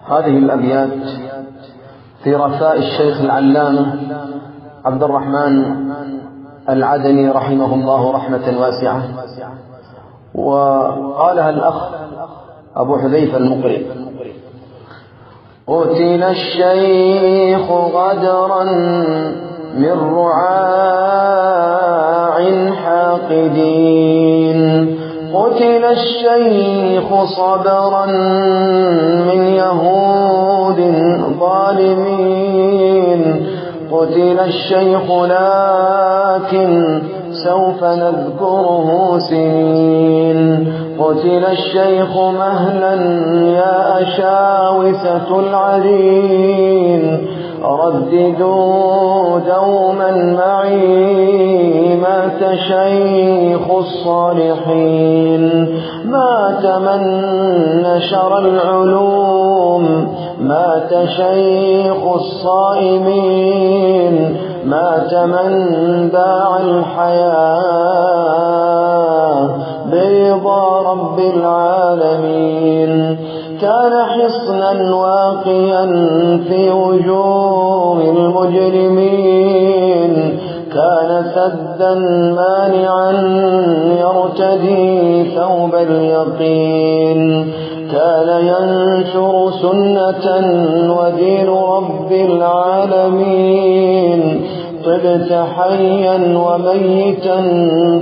هذه الأبيات في رثاء الشيخ العلامة عبد الرحمن العدني رحمه الله رحمة واسعة، وقالها الأخ أبو حذيفة المقري: قتل الشيخ غدرا من رعاع حاقدين، قتل الشيخ صبرا من يهود ظالمين، قتل الشيخ لكن سوف نذكره سنين، قتل الشيخ مهلا يا أشاوسة العرين، رددوا دوما معي مات شيخ الصالحين، مات من نشر العلوم، مات شيخ الصائمين، مات من باع الحياة برضا رب العالمين، كان حصنا واقيا في وجوه المجرمين، كان سدا مانعا يرتدي ثوب اليقين، كان ينشر سنة ودين رب العالمين، طبت حيا وميتا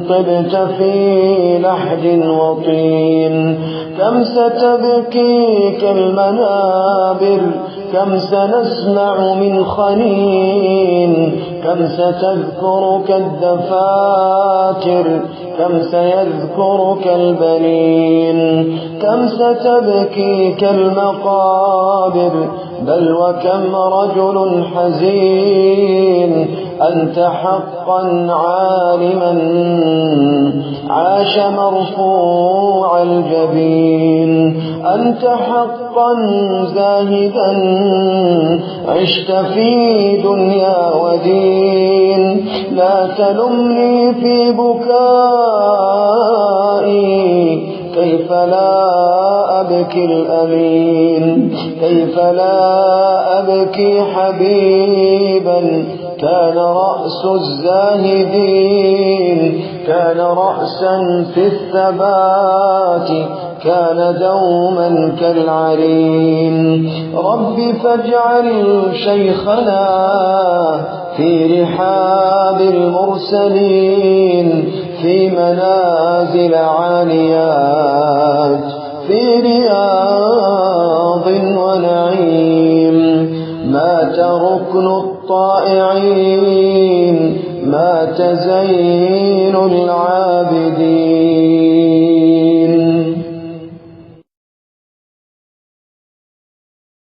طبت في لحد وطين، كم ستبكيك المنابر كم سنسمع من خنين، كم ستذكرك الدفاتر كم سيذكرك البنين، كم ستبكيك المقابر بل وكم رجل حزين، أنت حقا عالما عاش مرفوع الجبين، أنت حقا زاهدا عشت في دنيا ودين، لا تلمني في بكائي كيف لا أبكي الأمين، كيف لا أبكي حبيبا كان رأس الزاهدين، كان رأسا في الثبات كان دوما كالعرين، رب فاجعل شيخنا في رحاب المرسلين، في منازل عاليات في رياض ونعيم، مات ركن الطائعين مات زين العابدين.